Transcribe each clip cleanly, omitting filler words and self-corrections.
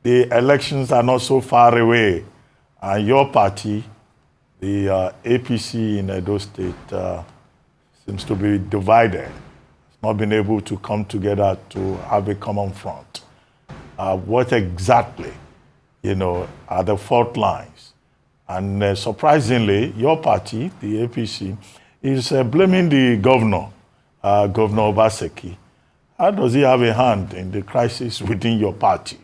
the elections are not so far away, and your party, the APC in Edo State, seems to be divided. It's not been able to come together to have a common front. What exactly, are the fault lines? And surprisingly, your party, the APC, is blaming the governor, Governor Obaseki. How does he have a hand in the crisis within your party?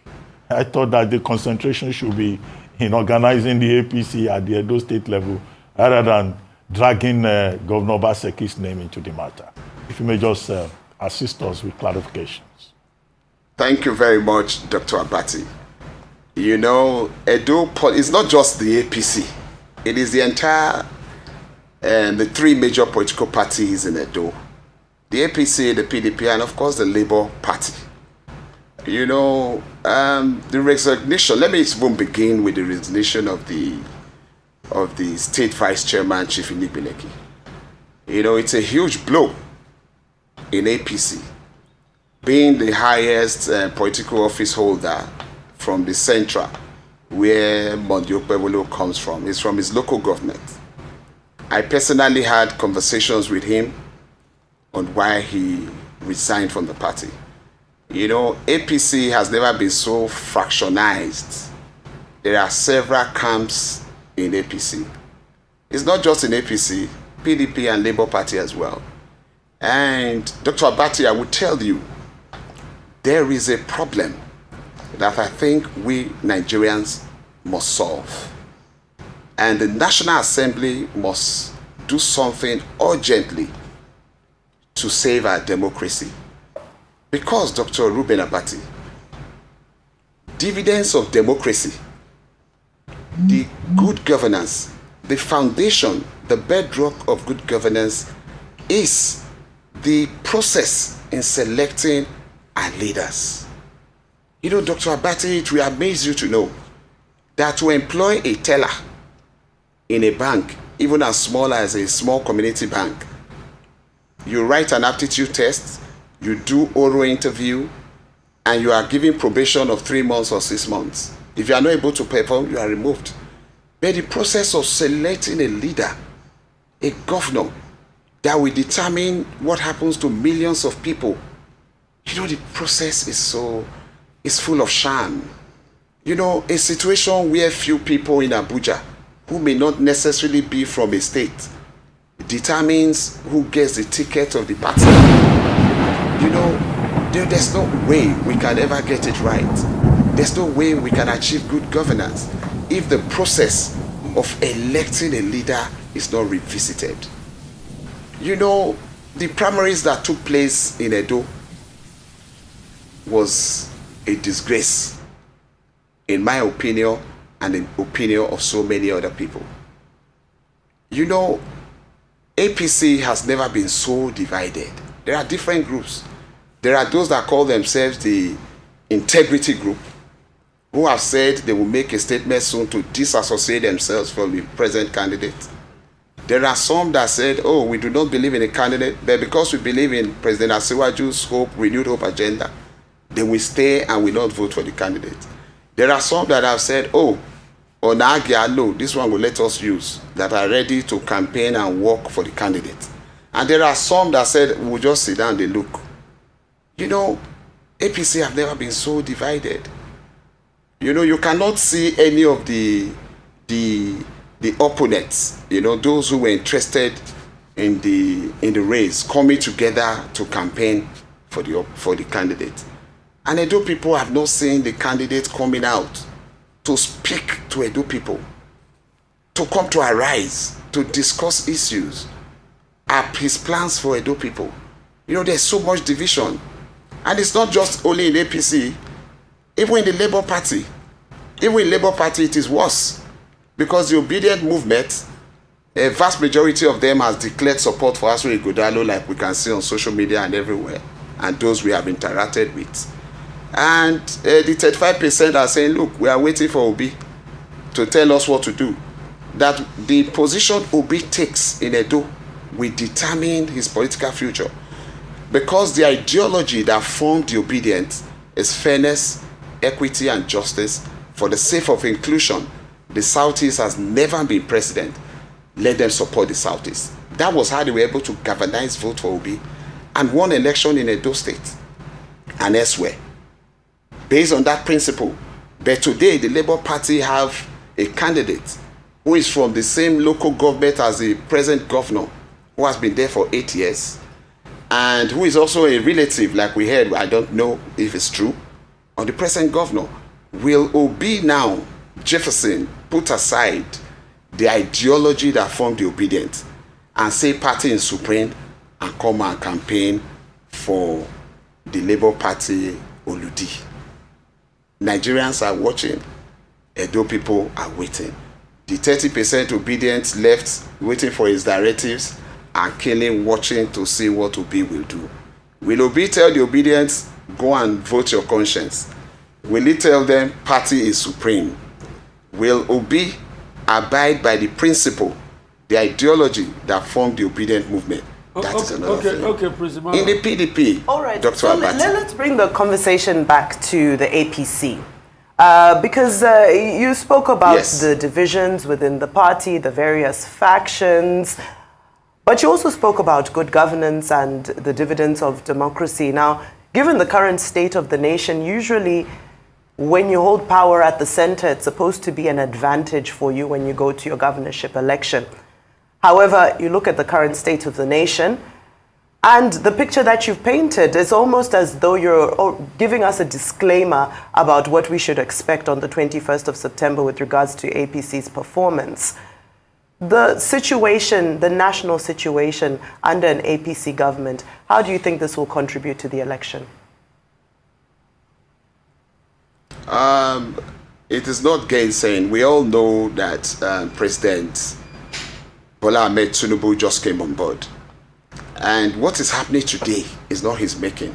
I thought that the concentration should be in organizing the APC at the Edo State level rather than dragging Governor Obaseki's name into the matter. If you may just assist us with clarifications. Thank you very much, Dr. Abati. Edo, it's not just the APC. It is the entire, the three major political parties in Edo. The APC, the PDP, and of course the Labour Party. The resignation, let me even begin with the resignation of the State Vice Chairman, Chief Inibineki. It's a huge blow in APC, being the highest political office holder from the central, where Mondio Pebolo comes from. It's from his local government. I personally had conversations with him on why he resigned from the party. APC has never been so fractionized. There are several camps in APC. It's not just in APC, PDP and Labour Party as well. And Dr. Abati, I would tell you, there is a problem that I think we Nigerians must solve. And the National Assembly must do something urgently to save our democracy. Because, Dr. Ruben Abati, dividends of democracy, the good governance, the foundation, the bedrock of good governance is the process in selecting our leaders. Dr. Abati, it will amaze you to know that to employ a teller in a bank, even as small as a small community bank, you write an aptitude test, you do oral interview, and you are given probation of 3 months or 6 months. If you are not able to perform, you are removed. But the process of selecting a leader, a governor, that will determine what happens to millions of people, the process is full of sham. A situation where few people in Abuja, who may not necessarily be from a state, determines who gets the ticket of the party. There's no way we can ever get it right. There's no way we can achieve good governance if the process of electing a leader is not revisited. The primaries that took place in Edo was a disgrace, in my opinion, and in the opinion of so many other people. APC has never been so divided. There are different groups. There are those that call themselves the integrity group, who have said they will make a statement soon to disassociate themselves from the present candidate. There are some that said, we do not believe in a candidate, but because we believe in President Asiwaju's renewed hope agenda, they will stay and will not vote for the candidate. There are some that have said, Ighodalo, this one will let us use, that are ready to campaign and work for the candidate. And there are some that said, we'll just sit down and look. APC have never been so divided. You cannot see any of the opponents, those who were interested in the race, coming together to campaign for the candidate. And Edo people have not seen the candidate coming out to speak to Edo people, to come to arise, to discuss issues, his plans for Edo people. There's so much division. And it's not just only in APC, even in the Labour Party. Even in Labour Party, it is worse. Because the obedient movement, a vast majority of them has declared support for Asue Ighodalo, like we can see on social media and everywhere, and those we have interacted with. And the 35% are saying, look, we are waiting for Obi to tell us what to do. That the position Obi takes in Edo will determine his political future. Because the ideology that formed the obedient is fairness, equity and justice, for the sake of inclusion. The Southeast has never been president. Let them support the Southeast. That was how they were able to galvanize vote for Obi and won election in Edo State and elsewhere, based on that principle. But today, the Labour Party have a candidate who is from the same local government as the present governor, who has been there for 8 years, and who is also a relative, like we heard, I don't know if it's true, on the present governor. Will Obi now, Jefferson, put aside the ideology that formed the obedient and say party is supreme and come and campaign for the Labour Party Oludi? Nigerians are watching. Edo people are waiting. The 30% obedient left waiting for his directives are killing, watching to see what Obi will do. Will Obi tell the obedience, go and vote your conscience? Will he tell them party is supreme? Will Obi abide by the principle, the ideology that formed the obedient movement? That is another thing. Okay, President. In the PDP, all right, Dr. so Abati. let's bring the conversation back to the APC. Because you spoke about the divisions within the party, the various factions, but you also spoke about good governance and the dividends of democracy. Now, given the current state of the nation, usually when you hold power at the center, it's supposed to be an advantage for you when you go to your governorship election. However, you look at the current state of the nation, and the picture that you've painted is almost as though you're giving us a disclaimer about what we should expect on the 21st of September with regards to APC's performance. The situation, the national situation under an APC government, how do you think this will contribute to the election? It is not gainsaying. We all know that President Bola Ahmed Tinubu just came on board. And what is happening today is not his making.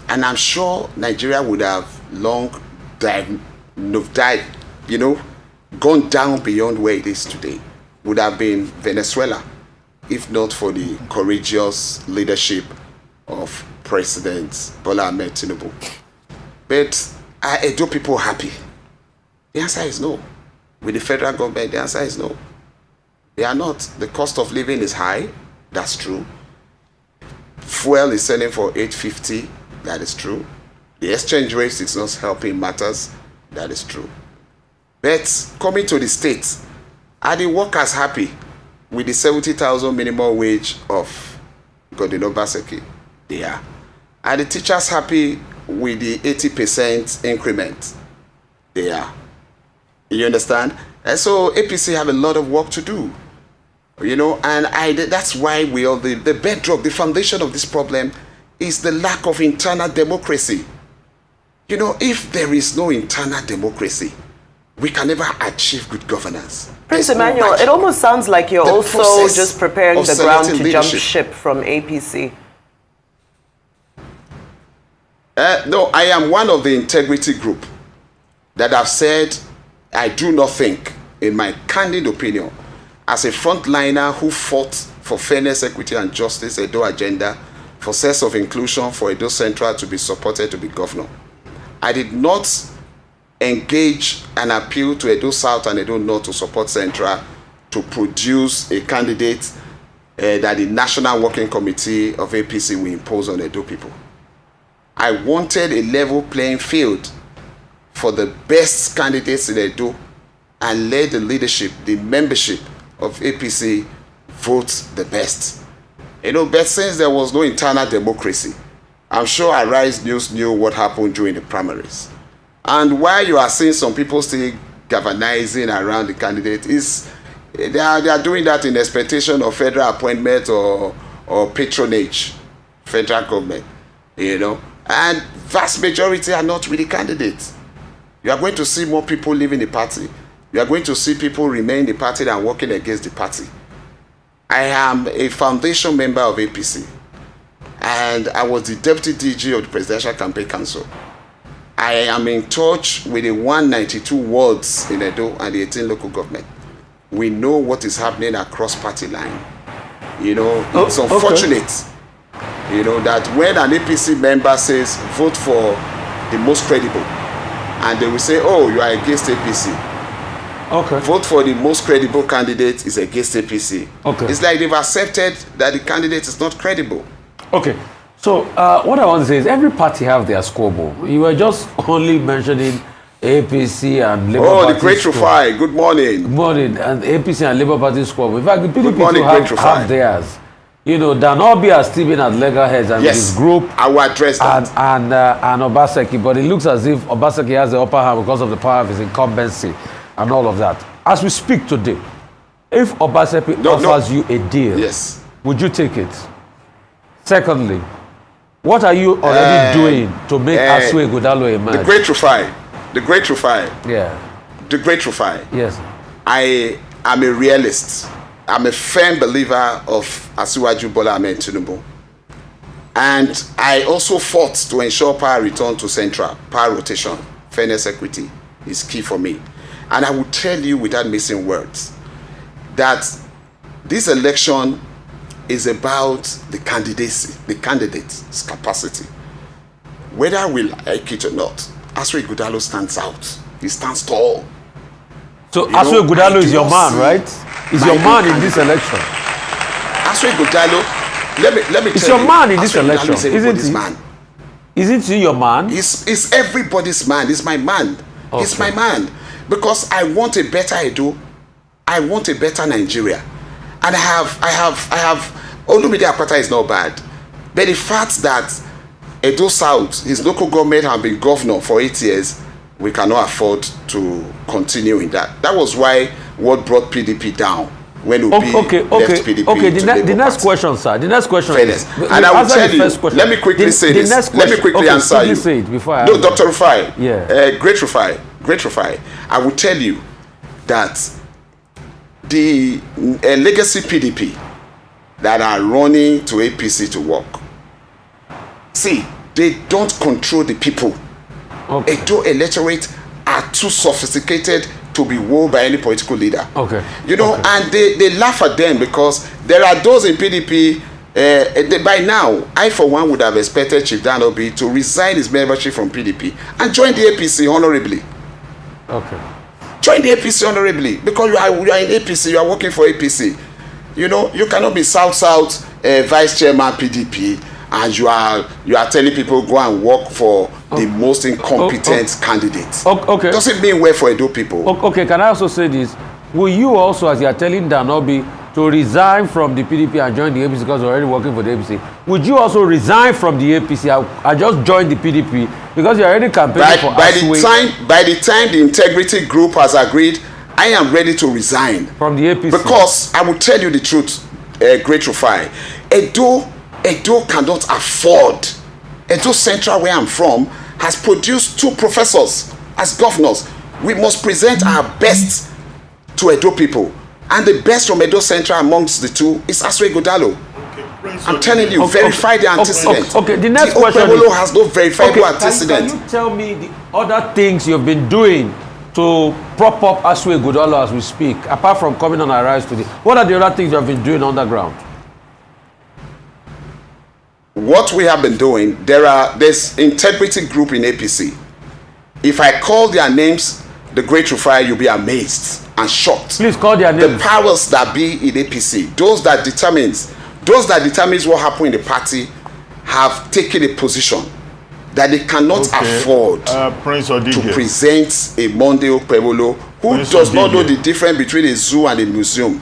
And I'm sure Nigeria would have long gone down beyond where it is today. Would have been Venezuela, if not for the courageous leadership of President Bola Ahmed Tinubu. But are Edo people happy? The answer is no. With the federal government, the answer is no. They are not. The cost of living is high. That's true. Fuel is selling for $8.50. That is true. The exchange rate is not helping matters. That is true. But coming to the states, are the workers happy with the 70,000 minimum wage of Ighodalo Baseki? They are. Are the teachers happy with the 80% increment? They are. You understand? And so APC have a lot of work to do. You know, and that's why we all, the bedrock, the foundation of this problem is the lack of internal democracy. You know, if there is no internal democracy, we can never achieve good governance. Prince Emmanuel, it almost sounds like you're also just preparing the ground to jump ship from APC. No, I am one of the integrity group that have said I do not think, in my candid opinion, as a frontliner who fought for fairness, equity, and justice, Edo agenda, for sense of inclusion, for Edo Central to be supported to be governor, I did not engage and appeal to Edo South and Edo North to support Central to produce a candidate that the National Working Committee of APC will impose on Edo people. I wanted a level playing field for the best candidates in Edo and let the leadership, the membership of APC vote the best. You know, but since there was no internal democracy, I'm sure Arise News knew what happened during the primaries. And why you are seeing some people still galvanizing around the candidate is they are doing that in expectation of federal appointment or patronage, federal government, you know. And vast majority are not really candidates. You are going to see more people leaving the party. You are going to see people remain in the party than working against the party. I am a foundation member of APC, and I was the deputy DG of the Presidential Campaign Council. I am in touch with the 192 wards in Edo and the 18 local government. We know what is happening across party line. You know, it's unfortunate, you know, that when an APC member says vote for the most credible, and they will say, oh, you are against APC. Okay. Vote for the most credible candidate is against APC. Okay. It's like they've accepted that the candidate is not credible. Okay. So what I want to say is every party have their scoreboard. You were just only mentioning APC and Labour Party. Oh, the Great Rufai. Good morning. Good morning. And APC and Labour Party squabble. In fact, the PDP morning, have theirs. You know, Danobi has still been at loggerheads and yes, his group. I will address that. And Obaseki. But it looks as if Obaseki has the upper hand because of the power of his incumbency and all of that. As we speak today, if Obaseki offers you a deal, yes, would you take it? Secondly, what are you already doing to make Asue Ighodalo emerge? The Great Rufai. The Great Rufai. Yeah. The Great Rufai. Yes. I am a realist. I'm a firm believer of Asiwaju Bola Ahmed Tinubu. And I also fought to ensure power return to central, power rotation, fairness, equity is key for me. And I will tell you without missing words that this election is about the candidacy, the candidate's capacity. Whether we like it or not, Asue Ighodalo stands out. He stands tall. So Asue Ighodalo is your man, right? Is your man in this election? Asue Ighodalo, let me tell you. It's your man in this election, isn't he? Man. Isn't he your man? It's everybody's man. It's my man. Okay. It's my man. Because I want a better Edo. I want a better Nigeria. And I have Olumide Akpata is not bad. But the fact that Edo South, his local government have been governor for 8 years, we cannot afford to continue in that. That was why what brought PDP down when Obi left PDP. Okay, the next question, sir. The next question is, and I will tell you, let me quickly say this. Let me quickly answer you. Say it before I Dr. Rufai. Yeah. Great Rufai. I will tell you that the legacy PDP that are running to APC to work, see, they don't control the people. Okay. Edo electorate are too sophisticated to be wowed by any political leader. Okay. You know, and they laugh at them because there are those in PDP. By now, I for one would have expected Chief Danobi to resign his membership from PDP and join the APC honorably. Okay. Join the APC honorably because you are in APC. You are working for APC. You know, you cannot be South Vice Chairman PDP and you are telling people go and work for the most incompetent candidate. Okay. Doesn't mean well for Edo people. Okay, can I also say this? Will you also, as you are telling Danobi to resign from the PDP and join the APC because you're already working for the APC, would you also resign from the APC? I just joined the PDP because you're already campaigning for Asue. By the time the integrity group has agreed, I am ready to resign from the APC. Because I will tell you the truth, Great Rufai. Edo cannot afford. Edo Central, where I'm from, has produced 2 professors as governors. We must present our best to Edo people. And the best from Edo Central amongst the 2 is Asue Ighodalo. I'm telling you, verify the antecedent. Okay, the next question Okpebolo has no verifiable antecedent. Can you tell me the other things you've been doing to prop up Asue Ighodalo as we speak, apart from coming on Arise today? What are the other things you have been doing underground? What we have been doing, there's integrity group in APC. If I call their names, the Great Rufai, you'll be amazed and shocked. Please call their names. The powers that be in APC, those that determines what happened in the party, have taken a position that they cannot afford to present a Monday Okpebolo who does not know the difference between a zoo and a museum.